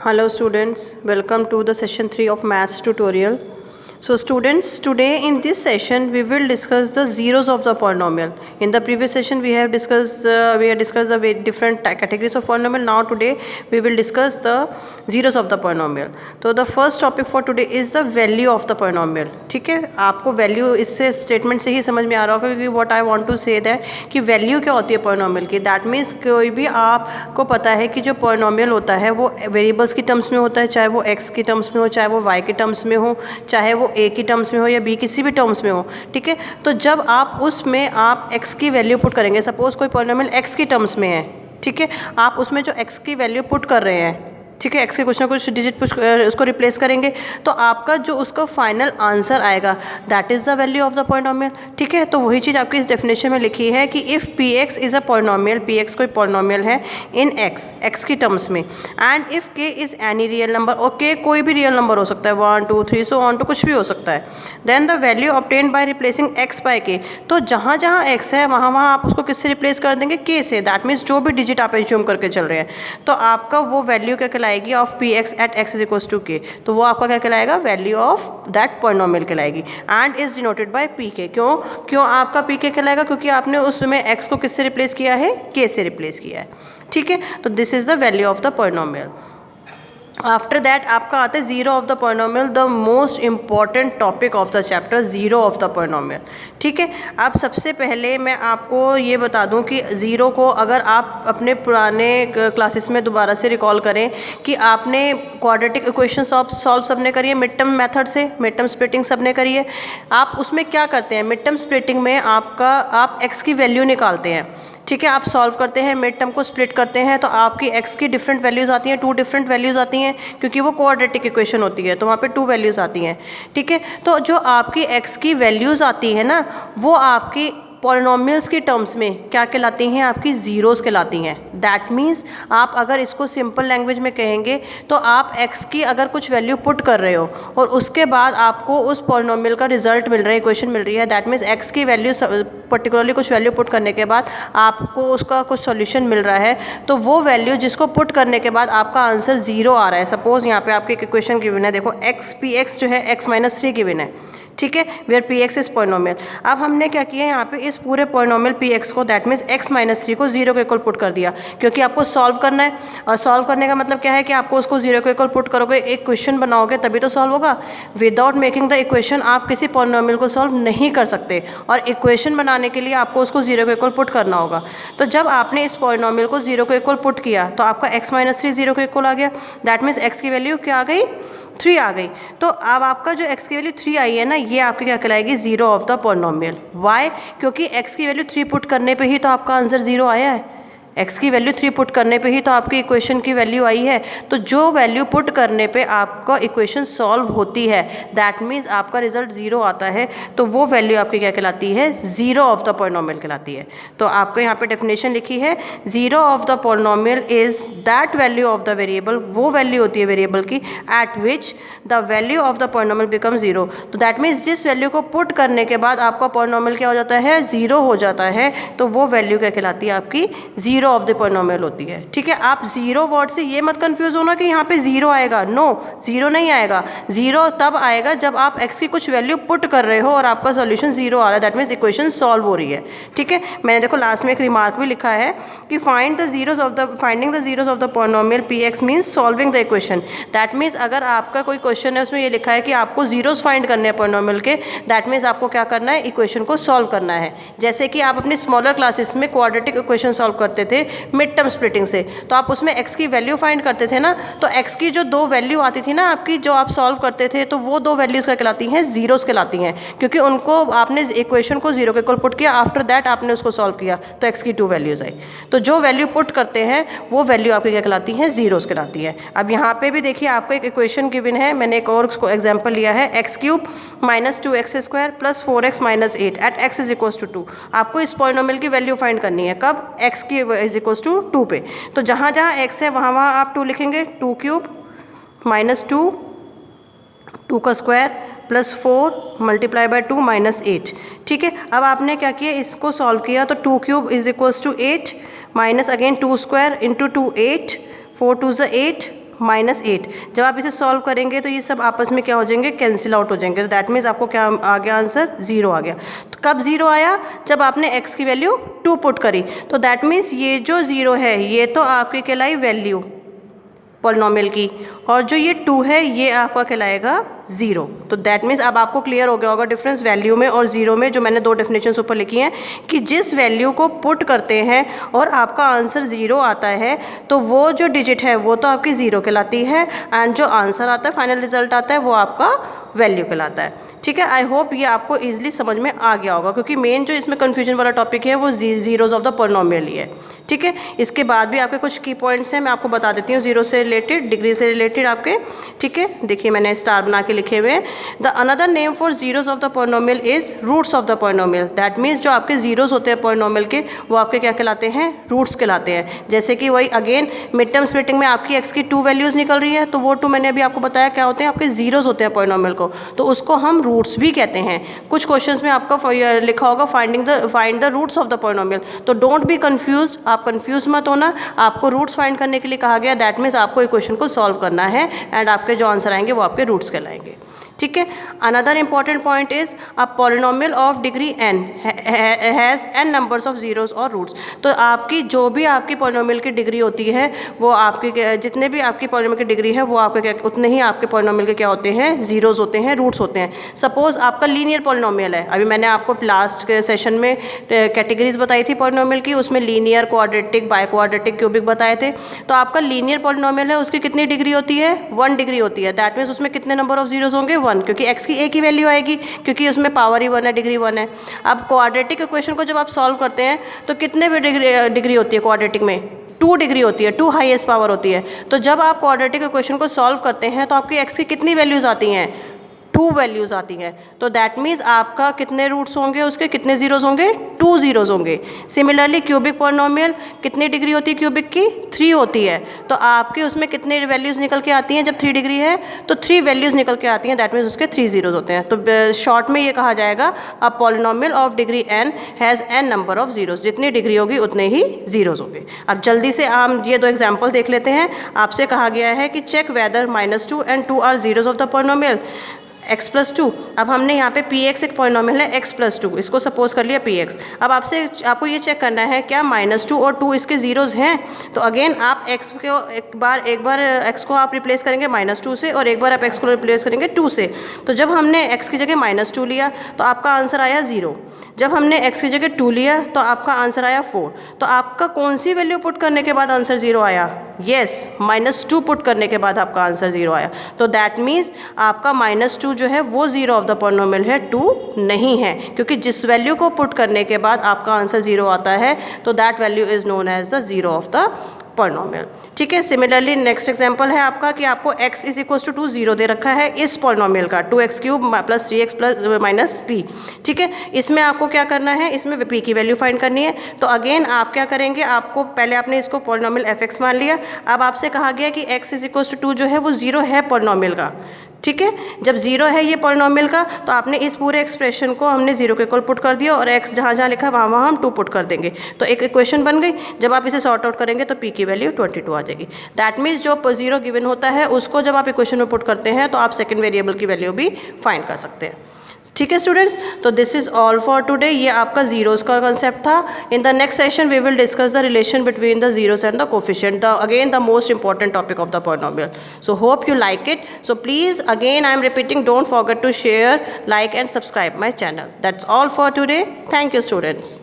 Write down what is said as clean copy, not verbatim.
Hello students, welcome to the session 3 of maths tutorial. So students, today in this session we will discuss the zeros of the polynomial. In the previous session we have discussed the different categories of polynomial. Now today we will discuss the zeros of the polynomial. So the first topic for today is the value of the polynomial. ठीक है, आपको value इससे statement से ही समझ में आ रहा होगा कि what I want to say that कि वैल्यू क्या होती है पोलिनोमियल की. दैट मीन्स कोई भी आपको पता है कि जो पोलिनोमियल होता है वो वेरिएबल्स की टर्म्स में होता है, चाहे वो एक्स की टर्म्स में हो, चाहे वो वाई की टर्म्स में हो, चाहे वो ए की टर्म्स में हो या बी किसी भी टर्म्स में हो. ठीक है, तो जब आप उसमें आप एक्स की वैल्यू पुट करेंगे, सपोज कोई पोलिनोमियल एक्स की टर्म्स में है, ठीक है, आप उसमें जो एक्स की वैल्यू पुट कर रहे हैं, ठीक है, एक्स के कुछ ना कुछ डिजिट उसको रिप्लेस करेंगे तो आपका जो उसका फाइनल आंसर आएगा that is the value of the polynomial. ठीक है, तो वही चीज़ आपकी इस डेफिनेशन में लिखी है कि if P x is a polynomial, p x कोई पोलिनोमियल है इन एक्स, एक्स की टर्म्स में, एंड इफ़ के इज़ एनी रियल नंबर, और के कोई भी रियल नंबर हो सकता है, 1 2 3 सो ऑन टू कुछ भी हो सकता है, then the value obtained by replacing x by k. तो जहाँ जहाँ एक्स है वहाँ वहाँ आप उसको किससे रिप्लेस कर देंगे, के से. दैट मीन्स जो भी डिजिट आप एज्यूम करके चल रहे हैं तो आपका वो वैल्यू क्या कहलाएगी of P X at X is equals to K. तो वो आपका क्या कहलाएगा, वैल्यू ऑफ दैट पोलिनोमियल कहलाएगी and is denoted by P K. क्यों आपका पी के कहलाएगा, क्योंकि आपने उसमें एक्स को किससे रिप्लेस किया है, के से रिप्लेस किया है. ठीक है, तो this is the value of the polynomial. After that आपका आता है zero of the polynomial, the most important topic of the chapter, zero of the polynomial. ठीक है, अब सबसे पहले मैं आपको ये बता दूं कि ज़ीरो को अगर आप अपने पुराने क्लासेस में दोबारा से रिकॉल करें कि आपने क्वाड्रेटिक इक्वेशन सॉल्व सबने करी है मिड टर्म मेथड से, मिड टर्म स्प्लिटिंग सबने करी है. आप उसमें क्या करते हैं, मिड टर्म स्प्लिटिंग में आप एक्स की वैल्यू निकालते हैं. ठीक है, आप सॉल्व करते हैं, मिड टर्म को स्प्लिट करते हैं तो आपकी एक्स की डिफरेंट वैल्यूज़ आती हैं, 2 डिफरेंट वैल्यूज़ आती हैं क्योंकि वो क्वाड्रेटिक इक्वेशन होती है तो वहाँ पे 2 वैल्यूज़ आती हैं. ठीक है, तो जो आपकी एक्स की वैल्यूज़ आती है ना वो आपकी पॉलिनोमियल्स की टर्म्स में क्या कहलाती हैं, आपकी ज़ीरोज़ कहलाती हैं. दैट मीन्स आप अगर इसको सिंपल लैंग्वेज में कहेंगे तो आप एक्स की अगर कुछ वैल्यू पुट कर रहे हो और उसके बाद आपको उस पॉलिनोमियल का रिजल्ट मिल रहा है, इक्वेशन मिल रही है, दैट मीन्स एक्स की वैल्यू पर्टिकुलरली कुछ वैल्यू पुट करने के बाद आपको उसका कुछ सॉल्यूशन मिल रहा है तो वो वैल्यू जिसको पुट करने के बाद आपका आंसर ज़ीरो आ रहा है. सपोज़ यहाँ पे आपकी एक इक्वेशन गिवन है, देखो एक्स पी एक्स जो है एक्स माइनस 3 गिवन है. ठीक है, where p x is polynomial. अब हमने क्या किया यहाँ पे इस पूरे पोलिनोमियल पी एक्स को दैट मीन्स एक्स माइनस 3 को जीरो के इक्वल पुट कर दिया क्योंकि आपको सॉल्व करना है. और सॉल्व करने का मतलब क्या है कि आपको उसको जीरो के इक्वल पुट करोगे, एक क्वेश्चन बनाओगे तभी तो सॉल्व होगा. विदाउट मेकिंग द इक्वेशन आप किसी पोलिनोमियल को सॉल्व नहीं कर सकते और इक्वेशन बनाने के लिए आपको उसको जीरो के इक्वल पुट करना होगा. तो जब आपने इस पोलिनोमियल को जीरो के इक्वल पुट किया तो आपका एक्स माइनस 3 जीरो के इक्वल आ गया. दैट मीन्स एक्स की वैल्यू क्या आ गई, 3 आ गई. तो अब आपका जो x की वैल्यू 3 आई है ना, ये आपकी क्या कहलाएगी, zero of the polynomial. Why, क्योंकि x की वैल्यू 3 पुट करने पे ही तो आपका आंसर जीरो आया है. x की वैल्यू 3 पुट करने पे ही तो आपकी इक्वेशन की वैल्यू आई है. तो जो वैल्यू पुट करने पे आपका इक्वेशन सॉल्व होती है दैट मीन्स आपका रिजल्ट जीरो आता है तो वो वैल्यू आपकी क्या कहलाती है, जीरो ऑफ द पॉलिनोमियल कहलाती है. तो आपको यहाँ पे डेफिनेशन लिखी है, zero of the polynomial is that value of the variable, वो वैल्यू होती है वेरिएबल की eight which the value of the polynomial become zero. तो दैट मीन्स जिस वैल्यू को पुट करने के बाद आपका पॉलिनोमियल क्या हो जाता है, जीरो हो जाता है, तो वो वैल्यू क्या कहलाती है, आपकी जीरो ऑफ द पॉलिनोमियल होती है. ठीक है, आप जीरो वर्ड से ये मत कंफ्यूज होना कि यहाँ पे जीरो आएगा. नो, जीरो नहीं आएगा. जीरो तब आएगा जब आप एक्स की कुछ वैल्यू पुट कर रहे हो और आपका सॉल्यूशन जीरो आ रहा है, दैट मीन्स इक्वेशन सॉल्व हो रही है. ठीक है, मैंने देखो लास्ट में एक रिमार्क भी लिखा है कि finding the zeros of the polynomial P x means solving the equation. That means अगर आपका कोई क्वेश्चन है उसमें ये लिखा है कि आपको जीरोज फाइंड करने हैं पॉलिनोमियल के, दैट मीन्स आपको क्या करना है, इक्वेशन को सॉल्व करना है. जैसे कि आप अपनी स्मॉलर क्लासेस में क्वाड्रेटिक इक्वेशन सॉल्व करते थे मिड टर्म स्प्लिटिंग से, तो आप उसमें x की वैल्यू फाइंड करते थे ना, तो x की जो 2 वैल्यू आती थी ना आपकी, जो आप सॉल्व करते थे, तो वो 2 वैल्यूज़ क्या कहलाती हैं, जीरोस कहलाती हैं, क्योंकि उनको आपने इक्वेशन को जीरो के इक्वल पुट किया, आफ्टर दैट आपने उसको सॉल्व किया तो x की 2 वैल्यूज़ आई. तो जो वैल्यू पुट करते हैं वो वैल्यू आपकी क्या कहलाती हैं, जीरोस कहलाती है. अब यहाँ पे भी देखिए आपको एक इक्वेशन गिवन है, मैंने एक और एग्जाम्पल लिया है, x³ minus 2x² plus 4x minus 8 at x is equals to 2. आपको इस पॉलिनोमियल की वैल्यू फाइंड करनी है, कब, x की इज इक्वल्स टू 2 पे. तो जहाँ जहाँ x है वहाँ वहाँ आप 2 लिखेंगे, 2³ माइनस 2 का square plus 4 multiply by 2 minus 8. ठीक है, अब आपने क्या किया, इसको सॉल्व किया तो 2³ is equals to 8 minus again 2 square into 2 8, 4 2 ज़ 8 -8। जब आप इसे सॉल्व करेंगे तो ये सब आपस में क्या हो जाएंगे, कैंसिल आउट हो जाएंगे। तो दैट मीन्स आपको क्या आ गया आंसर, 0 आ गया। तो कब 0 आया, जब आपने x की वैल्यू 2 पुट करी। तो दैट मीन्स ये जो 0 है ये तो आपकी कहलाई वैल्यू पॉलिनॉमियल की, और जो ये 2 है ये आपका कहलाएगा 0। तो दैट मीन्स अब आपको क्लियर हो गया होगा डिफरेंस वैल्यू में और 0 में, जो मैंने 2 डेफिनेशंस ऊपर लिखी हैं कि जिस वैल्यू को पुट करते हैं और आपका आंसर 0 आता है तो वो जो डिजिट है वो तो आपकी 0 कहलाती है, एंड जो आंसर आता है, फाइनल रिजल्ट आता है, वो आपका वैल्यू कहलाता है। ठीक है, आई होप ये आपको ईजिली समझ में आ गया होगा, क्योंकि मेन जो इसमें कन्फ्यूजन वाला टॉपिक है वो जीरोज ऑफ द पॉलिनॉमियल ही है। ठीक है, इसके बाद भी आपके कुछ की पॉइंट्स हैं, मैं आपको बता देती हूँ, 0 से रिलेटेड, डिग्री से रिलेटेड आपके। ठीक है, देखिए मैंने स्टार बना के लिखे हुए हैं। The another name for zeros of the polynomial is roots of the polynomial. That means जो आपके जीरोज होते हैं पॉलिनॉमियल के, वो आपके क्या कहलाते हैं, रूट्स कहलाते हैं। जैसे कि वही अगेन मिड टर्म स्प्लिटिंग में आपकी एक्स की 2 वैल्यूज़ निकल रही है, तो वो 2 मैंने अभी आपको बताया क्या होते हैं, आपके जीरोज होते हैं पॉलिनॉमियल को, तो उसको हम रूट्स भी कहते हैं। कुछ क्वेश्चंस में आपका लिखा होगा find the roots of the polynomial, तो डोंट बी कंफ्यूज्ड, आप कंफ्यूज मत होना। आपको रूट्स फाइंड करने के लिए कहा गया, दैट मीन्स आपको इक्वेशन को सॉल्व करना है एंड आपके जो आंसर आएंगे वो आपके रूट्स कहलाएंगे। ठीक है, another important point is a polynomial of degree n has n numbers of zeros और रूट्स। तो आपकी जो भी आपकी पॉलिनॉमियल की डिग्री होती है, वो आपके जितने भी आपकी पॉलिनॉमियल की डिग्री है वो आपके क्या, उतने ही आपके पॉलिनॉमियल के क्या होते हैं, जीरोस होते हैं, रूट्स होते हैं। सपोज आपका लीनियर पॉलिनॉमियल है, अभी मैंने आपको लास्ट के सेशन में कैटेगरीज बताई थी पॉलिनॉमियल की, उसमें linear, quadratic, by quadratic, cubic बताए थे। तो आपका लीनियर पॉलिनॉमियल है, उसकी कितनी डिग्री होती है, 1 डिग्री होती है। दैट मीन्स उसमें कितने नंबर ऑफ जीरोस होंगे, 1, क्योंकि x की एक ही वैल्यू आएगी, क्योंकि उसमें पावर ही 1 है, डिग्री 1 है। अब क्वाड्रेटिक इक्वेशन को जब आप सॉल्व करते हैं तो कितने डिग्री होती है क्वाड्रेटिक में, 2 डिग्री होती है, 2 हाईएस्ट पावर होती है। तो जब आप क्वाड्रेटिक इक्वेशन को सॉल्व करते हैं तो आपकी x की कितनी वैल्यूज आती हैं, 2 वैल्यूज़ आती हैं। तो दैट मीन्स आपका कितने रूट्स होंगे, उसके कितने जीरोस होंगे, 2 जीरोस होंगे। सिमिलरली क्यूबिक पॉलिनॉमियल कितनी डिग्री होती है क्यूबिक की, 3 होती है। तो आपके उसमें कितने वैल्यूज़ निकल के आती हैं, जब 3 डिग्री है तो 3 वैल्यूज़ निकल के आती हैं, दैट मीन्स उसके 3 जीरोस होते हैं। तो शॉर्ट में ये कहा जाएगा अ polynomial of degree n has n number of zeros, जितनी डिग्री होगी उतने ही जीरोस होंगे। अब जल्दी से हम ये 2 एग्जाम्पल देख लेते हैं। आपसे कहा गया है कि check whether -2 and 2 are zeros of the polynomial x+2। अब हमने यहाँ पे px एक पॉलिनॉमियल है x+2, इसको सपोज कर लिया px। अब आपको ये चेक करना है क्या -2 और 2 इसके जीरोज़ हैं। तो अगेन आप x को एक बार x को आप रिप्लेस करेंगे -2 से, और एक बार आप x को रिप्लेस करेंगे 2 से। तो जब हमने x की जगह -2 लिया तो आपका आंसर आया 0। जब हमने x की जगह 2 लिया तो आपका आंसर आया 4। तो आपका कौन सी वैल्यू पुट करने के बाद आंसर 0 आया, यस, -2 पुट करने के बाद आपका आंसर 0 आया। तो दैट मीन्स आपका -2 जो है वो जीरो ऑफ द पॉलिनॉमियल है, 2 नहीं है, क्योंकि जिस वैल्यू को पुट करने के बाद आपका आंसर 0 आता है तो that value is known as the zero of the polynomial. ठीक है, सिमिलरली नेक्स्ट एग्जांपल है आपका कि आपको x इज इक्वल टू 2 0 दे रखा है इस पॉलिनॉमियल का, 2x³ + 3x - p। ठीक है, इसमें आपको क्या करना है, इसमें p की वैल्यू फाइंड करनी है। तो अगेन आप क्या करेंगे, आपको पहले आपने इसको पॉलिनॉमियल fx मान लिया। अब आपसे कहा गया कि x इज इक्वल टू 2 जो है वो 0 है पॉलिनॉमियल का। ठीक है, जब 0 है ये पॉलिनॉमियल का, तो आपने इस पूरे एक्सप्रेशन को हमने 0 के इक्वल पुट कर दिया, और x जहाँ जहाँ लिखा है वहाँ वहाँ हम 2 पुट कर देंगे, तो एक इक्वेशन बन गई। जब आप इसे सॉर्ट आउट करेंगे तो p की वैल्यू 22 आ जाएगी। दैट मीन्स जो 0 गिवन होता है उसको जब आप इक्वेशन में पुट करते हैं तो आप सेकेंड वेरिएबल की वैल्यू भी फाइंड कर सकते हैं। ठीक है स्टूडेंट्स, तो this is all for today. ये आपका जीरोस का कंसेप्ट था। In the next session we will discuss the relation between the zeros and the coefficient, the again the most important topic of the polynomial. So hope you like it. So please again I am repeating, don't forget to share, like and subscribe my channel. That's all for today. Thank you students.